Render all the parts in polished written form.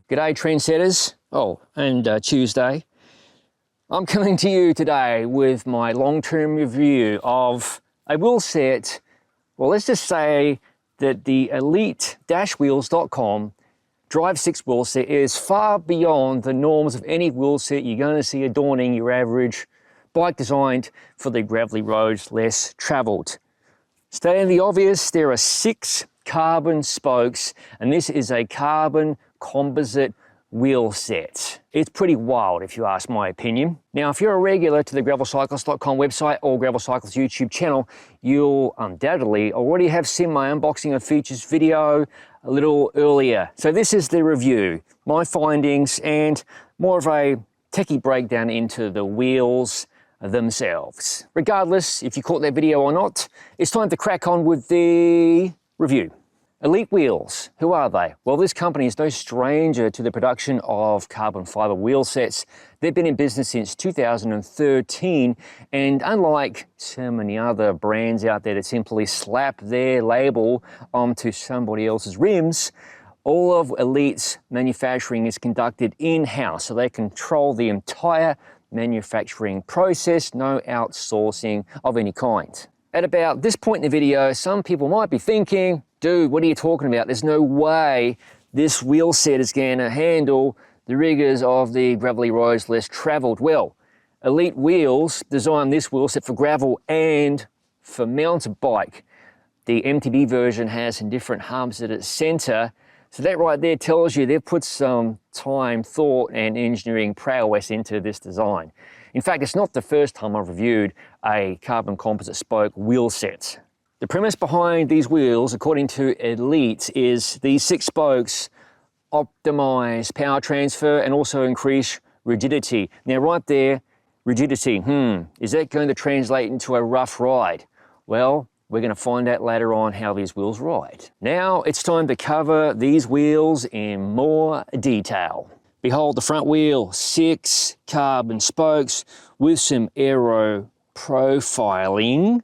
G'day trendsetters, and Tuesday. I'm coming to you today with my long-term review of a wheel set. Well, let's just say that the Elitewheels.com Drive 6 wheel set is far beyond the norms of any wheel set you're going to see adorning your average bike designed for the gravelly roads less travelled. Stating the obvious, there are 6 carbon spokes, and this is a carbon composite wheel set. It's pretty wild if you ask my opinion. Now, if you're a regular to the gravelcyclist.com website or Gravel Cyclist YouTube channel, you'll undoubtedly already have seen my unboxing of features video a little earlier. So this is the review, my findings, and more of a techie breakdown into the wheels themselves. Regardless if you caught that video or not, it's time to crack on with the review. Elitewheels, who are they? Well, this company is no stranger to the production of carbon fiber wheel sets. They've been in business since 2013, and unlike so many other brands out there that simply slap their label onto somebody else's rims, all of Elite's manufacturing is conducted in-house, so they control the entire manufacturing process, no outsourcing of any kind. At about this point in the video, some people might be thinking, dude, what are you talking about? There's no way this wheel set is going to handle the rigors of the gravelly roads less travelled. Well, Elitewheels designed this wheel set for gravel and for mountain bike. The MTB version has some different hubs at its centre, so that right there tells you they've put some time, thought and engineering prowess into this design. In fact, it's not the first time I've reviewed a carbon composite spoke wheel set. The premise behind these wheels, according to Elite, is these 6 spokes optimize power transfer and also increase rigidity. Now right there, rigidity, is that going to translate into a rough ride? Well, we're going to find out later on how these wheels ride. Now it's time to cover these wheels in more detail. Behold the front wheel, 6 carbon spokes with some aero profiling.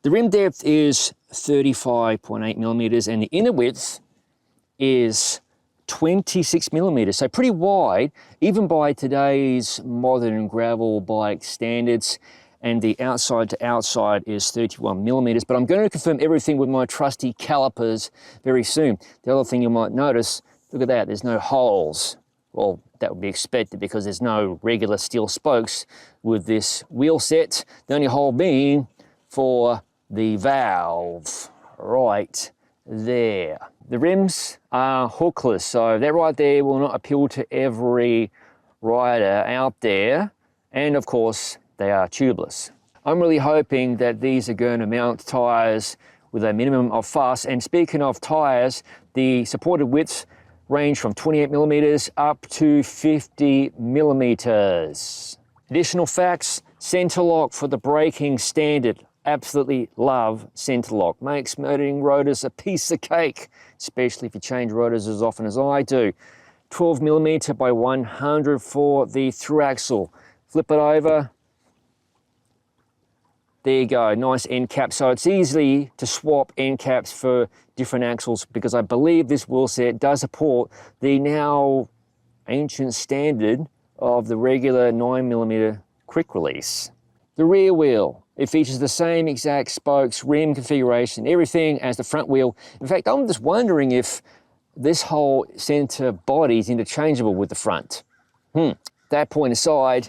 The rim depth is 35.8 millimeters and the inner width is 26 millimeters, so pretty wide, even by today's modern gravel bike standards. And the outside to outside is 31 millimeters, but I'm going to confirm everything with my trusty calipers very soon. The other thing you might notice, look at that, there's no holes. Well, that would be expected because there's no regular steel spokes with this wheel set. The only hole being for the valve right there. The rims are hookless, so that right there will not appeal to every rider out there. And of course, they are tubeless. I'm really hoping that these are going to mount tyres with a minimum of fuss. And speaking of tyres, the supported widths range from 28 millimeters up to 50 millimeters. Additional facts, center lock for the braking standard. Absolutely love center lock. Makes motoring rotors a piece of cake, especially if you change rotors as often as I do. 12 millimeter by 100 for the through axle. Flip it over. There you go, nice end cap. So it's easy to swap end caps for different axles because I believe this wheel set does support the now ancient standard of the regular 9mm quick release. The rear wheel, it features the same exact spokes, rim configuration, everything as the front wheel. In fact, I'm just wondering if this whole center body is interchangeable with the front. That point aside,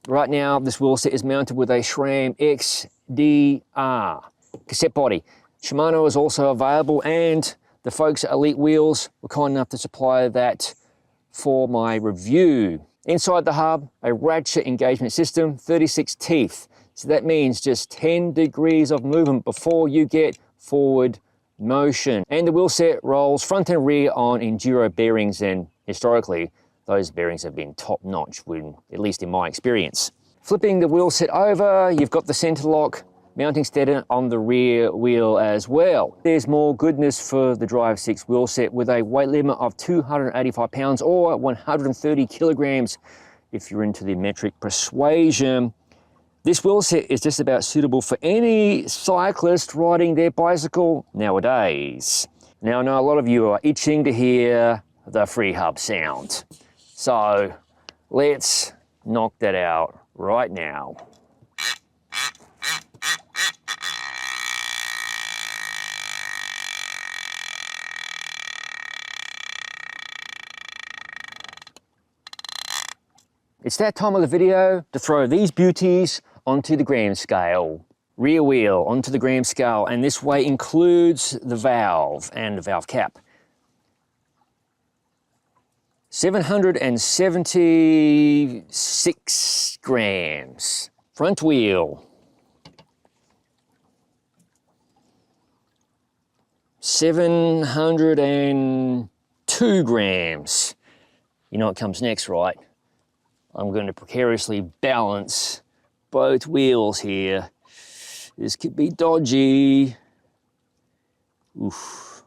right now this wheel set is mounted with a SRAM XDR cassette body. Shimano is also available, and the folks at Elitewheels were kind enough to supply that for my review. Inside the hub, a ratchet engagement system, 36 teeth. So that means just 10 degrees of movement before you get forward motion. And the wheel set rolls front and rear on enduro bearings, and historically, those bearings have been top notch, at least in my experience. Flipping the wheel set over, you've got the center lock mounting steader on the rear wheel as well. There's more goodness for the Drive 6 wheel set with a weight limit of 285 pounds or 130 kilograms if you're into the metric persuasion. This wheel set is just about suitable for any cyclist riding their bicycle nowadays. Now I know a lot of you are itching to hear the Freehub sound. So let's knock that out right now. It's that time of the video to throw these beauties onto the gram scale. Rear wheel onto the gram scale, and this weight includes the valve and the valve cap. 776 grams. Front wheel. 702 grams. You know what comes next, right? I'm going to precariously balance both wheels here. This could be dodgy. Oof.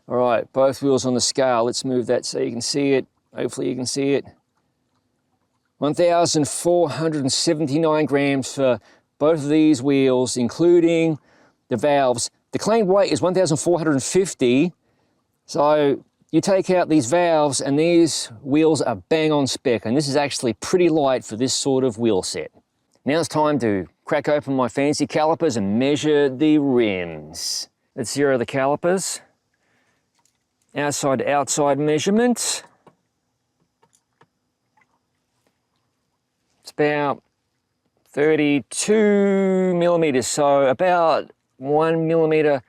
All right, both wheels on the scale. Let's move that so you can see it. Hopefully you can see it. 1,479 grams for both of these wheels, including the valves. The claimed weight is 1,450. So you take out these valves and these wheels are bang on spec, and this is actually pretty light for this sort of wheel set. Now it's time to crack open my fancy calipers and measure the rims. Let's zero the calipers. Outside to outside measurement. It's about 32 millimeters, so about 1 millimeter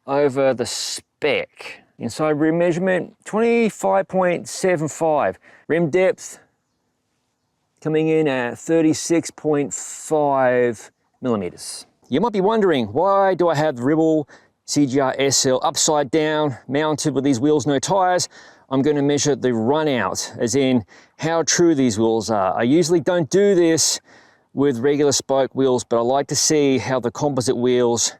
over the spec. Inside rim measurement, 25.75. Rim depth coming in at 36.5 millimeters. You might be wondering, why do I have the Ribble CGR SL upside down, mounted with these wheels, no tires? I'm going to measure the run out, as in how true these wheels are. I usually don't do this with regular spoke wheels, but I like to see how the composite wheels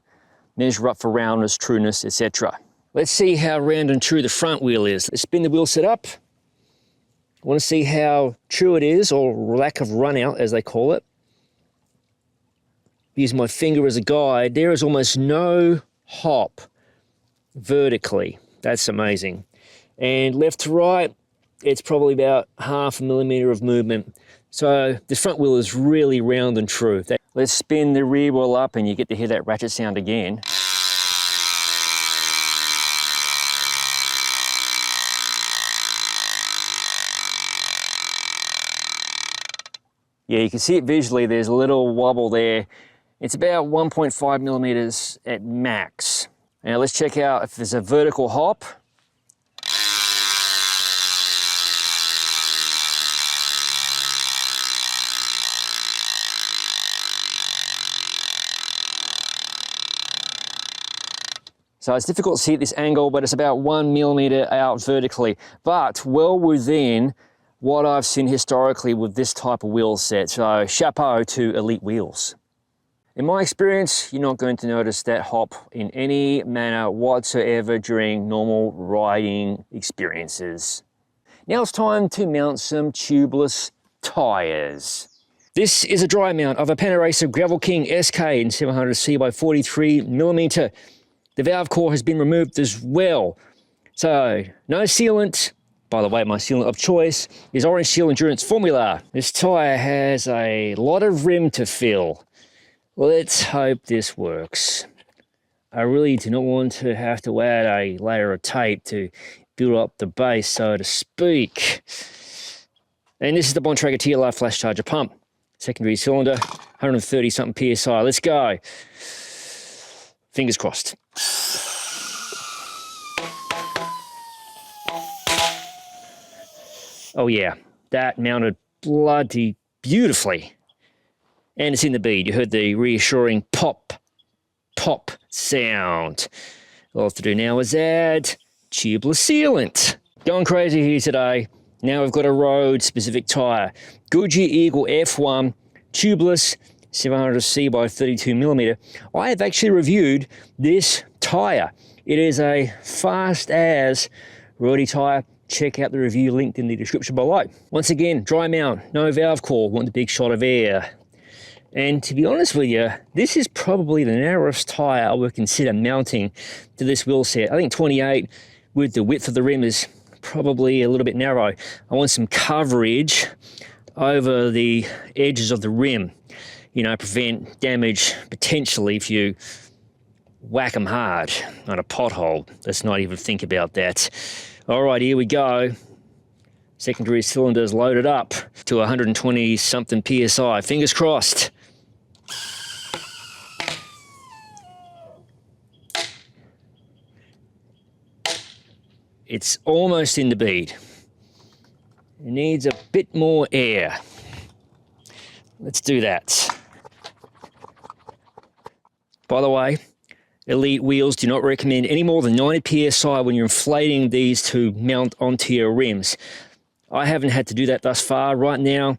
measure up for roundness, trueness, etc. Let's see how round and true the front wheel is. Let's spin the wheel set up. I want to see how true it is, or lack of run out as they call it. Use my finger as a guide. There is almost no hop vertically. That's amazing. And left to right, it's probably about 0.5 millimeter of movement. So the front wheel is really round and true. Let's spin the rear wheel up and you get to hear that ratchet sound again. Yeah, you can see it visually. There's a little wobble there. It's about 1.5 millimeters at max. Now let's check out if there's a vertical hop. So it's difficult to see at this angle, but it's about 1 millimeter out vertically, but well within what I've seen historically with this type of wheel set. So chapeau to Elitewheels. In my experience, you're not going to notice that hop in any manner whatsoever during normal riding experiences. Now it's time to mount some tubeless tyres. This is a dry mount of a Panaracer Gravel King SK in 700C by 43 millimeter. The valve core has been removed as well. So no sealant. By the way, my sealant of choice is Orange Seal Endurance Formula. This tyre has a lot of rim to fill. Let's hope this works. I really do not want to have to add a layer of tape to build up the base, so to speak. And this is the Bontrager TLR flash charger pump. Secondary cylinder, 130 something PSI. Let's go. Fingers crossed. Oh yeah, that mounted bloody beautifully. And it's in the bead. You heard the reassuring pop, pop sound. All I have to do now is add tubeless sealant. Going crazy here today. Now we've got a road-specific tyre. Goodyear Eagle F1, tubeless, 700C by 32 millimeter. I have actually reviewed this tyre. It is a fast as roadie tyre. Check out the review linked in the description below. Once again, dry mount, no valve core, want the big shot of air. And to be honest with you, this is probably the narrowest tyre I would consider mounting to this wheel set. I think 28 with the width of the rim is probably a little bit narrow. I want some coverage over the edges of the rim, you know, prevent damage potentially if you whack them hard on a pothole. Let's not even think about that. All right, here we go. Secondary cylinders loaded up to 120 something PSI. Fingers crossed. It's almost in the bead. It needs a bit more air. Let's do that. By the way, Elitewheels do not recommend any more than 90 PSI when you're inflating these to mount onto your rims. I haven't had to do that thus far. Right now,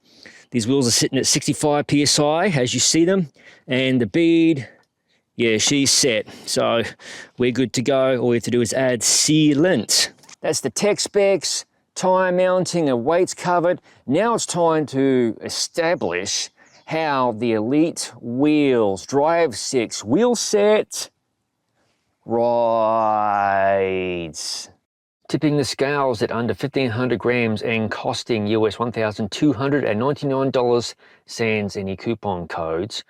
these wheels are sitting at 65 PSI as you see them, and the bead, yeah, she's set. So we're good to go. All we have to do is add sealant. That's the tech specs, tyre mounting and weights covered. Now it's time to establish how the Elitewheels Drive 6 wheel set rides. Tipping the scales at under 1,500 grams and costing US $1,299 sans any coupon codes.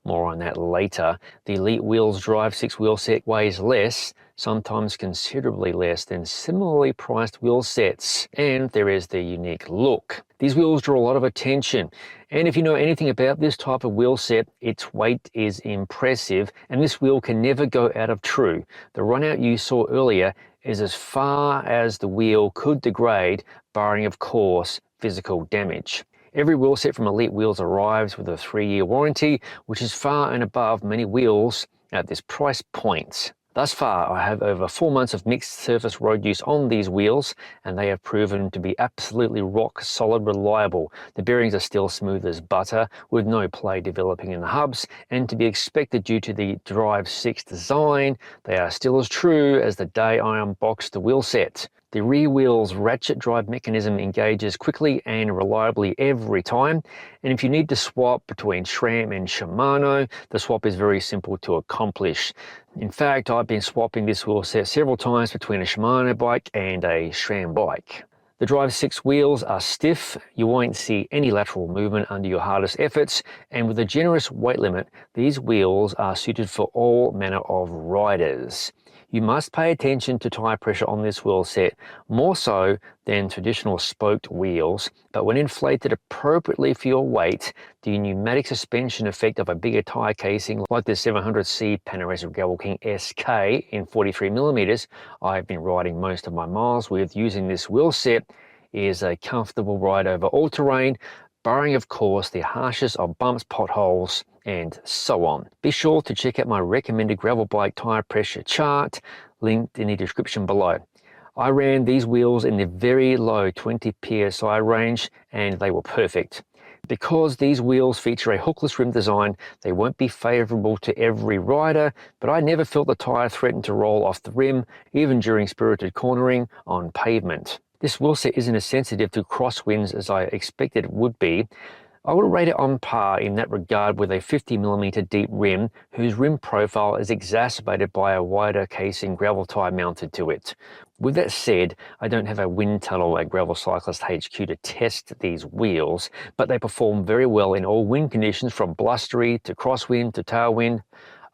More on that later. The Elitewheels Drive 6 wheel set weighs less, sometimes considerably less than similarly priced wheel sets, and there is the unique look. These wheels draw a lot of attention, and if you know anything about this type of wheel set, its weight is impressive, and this wheel can never go out of true. The run out you saw earlier is as far as the wheel could degrade, barring of course physical damage. Every wheel set from Elitewheels arrives with a 3-year warranty, which is far and above many wheels at this price point. Thus far, I have over 4 months of mixed surface road use on these wheels, and they have proven to be absolutely rock solid reliable. The bearings are still smooth as butter, with no play developing in the hubs, and to be expected due to the Drive 6 design, they are still as true as the day I unboxed the wheel set. The rear wheel's ratchet drive mechanism engages quickly and reliably every time, and if you need to swap between SRAM and Shimano, the swap is very simple to accomplish. In fact, I've been swapping this wheel set several times between a Shimano bike and a SRAM bike. The Drive 6 wheels are stiff, you won't see any lateral movement under your hardest efforts, and with a generous weight limit, these wheels are suited for all manner of riders. You must pay attention to tyre pressure on this wheel set, more so than traditional spoked wheels, but when inflated appropriately for your weight, the pneumatic suspension effect of a bigger tyre casing like the 700C Panaracer Gravel King SK in 43mm I've been riding most of my miles with using this wheel set is a comfortable ride over all terrain, barring of course the harshest of bumps, potholes, and so on. Be sure to check out my recommended gravel bike tyre pressure chart, linked in the description below. I ran these wheels in the very low 20 PSI range and they were perfect. Because these wheels feature a hookless rim design, they won't be favourable to every rider, but I never felt the tyre threaten to roll off the rim, even during spirited cornering on pavement. This wheel set isn't as sensitive to crosswinds as I expected it would be. I would rate it on par in that regard with a 50mm deep rim, whose rim profile is exacerbated by a wider casing gravel tyre mounted to it. With that said, I don't have a wind tunnel at Gravel Cyclist HQ to test these wheels, but they perform very well in all wind conditions from blustery to crosswind to tailwind,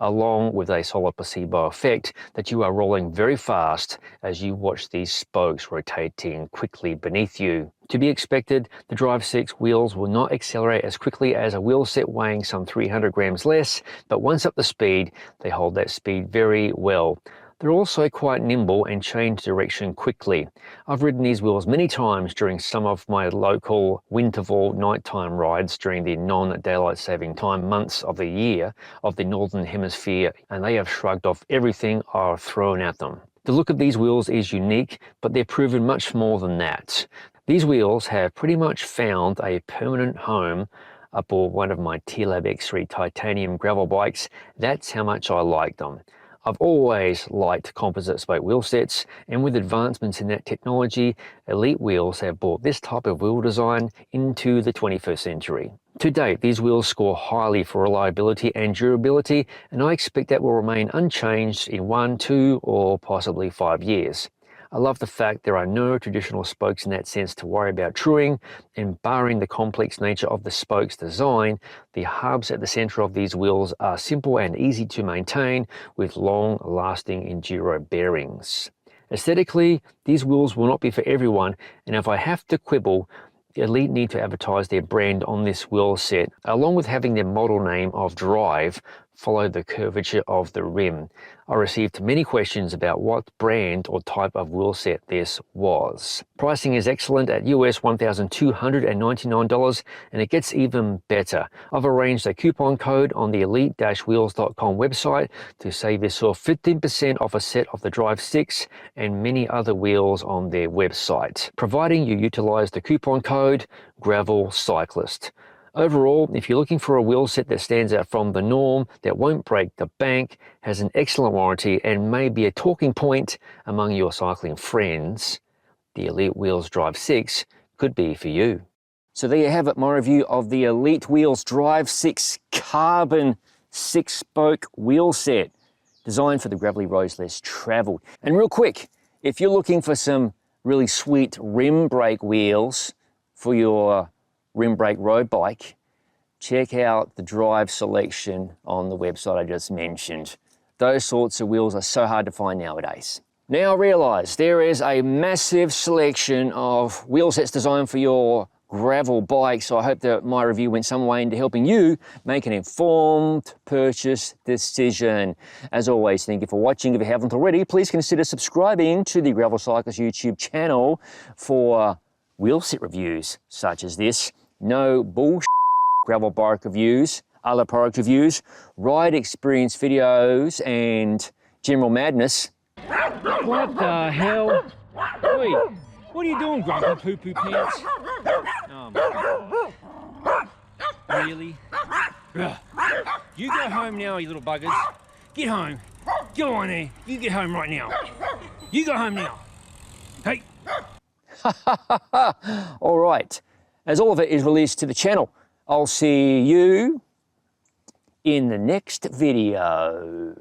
along with a solid placebo effect that you are rolling very fast as you watch these spokes rotating quickly beneath you. To be expected, the Drive 6 wheels will not accelerate as quickly as a wheel set weighing some 300 grams less, but once up the speed, they hold that speed very well. They're also quite nimble and change direction quickly. I've ridden these wheels many times during some of my local winterval nighttime rides during the non-daylight saving time months of the year of the Northern Hemisphere, and they have shrugged off everything I've thrown at them. The look of these wheels is unique, but they're proven much more than that. These wheels have pretty much found a permanent home aboard one of my T-Lab X3 titanium gravel bikes. That's how much I like them. I've always liked composite spoke wheel sets, and with advancements in that technology, Elitewheels have brought this type of wheel design into the 21st century. To date, these wheels score highly for reliability and durability, and I expect that will remain unchanged in 1, 2, or possibly 5 years. I love the fact there are no traditional spokes in that sense to worry about truing, and barring the complex nature of the spokes design, the hubs at the center of these wheels are simple and easy to maintain with long-lasting enduro bearings. Aesthetically, these wheels will not be for everyone, and if I have to quibble, Elite need to advertise their brand on this wheel set, along with having their model name of Drive follow the curvature of the rim. I received many questions about what brand or type of wheel set this was. Pricing is excellent at US $1,299, and it gets even better. I've arranged a coupon code on the elite-wheels.com website to save yourself 15% off a set of the Drive 6 and many other wheels on their website, providing you utilize the coupon code Gravel Cyclist. Overall, if you're looking for a wheel set that stands out from the norm, that won't break the bank, has an excellent warranty, and may be a talking point among your cycling friends, the Elitewheels Drive 6 could be for you. So there you have it, my review of the Elitewheels Drive 6 carbon 6-spoke wheel set, designed for the gravelly roads less travelled. And real quick, if you're looking for some really sweet rim brake wheels for your rim brake road bike, check out the Drive selection on the website I just mentioned. Those sorts of wheels are so hard to find nowadays. Now I realise there is a massive selection of wheel sets designed for your gravel bike, so I hope that my review went some way into helping you make an informed purchase decision. As always, thank you for watching. If you haven't already, please consider subscribing to the Gravel Cyclist YouTube channel for wheel set reviews such as this. No bullshit gravel bike reviews, other product reviews, ride experience videos, and general madness. What the hell? Wait, what are you doing, grumpy poo-poo pants? Oh my God. Really? Ugh. You go home now, you little buggers. Get home. Go on there. You get home right now. You go home now. Hey. All right. As all of it is released to the channel, I'll see you in the next video.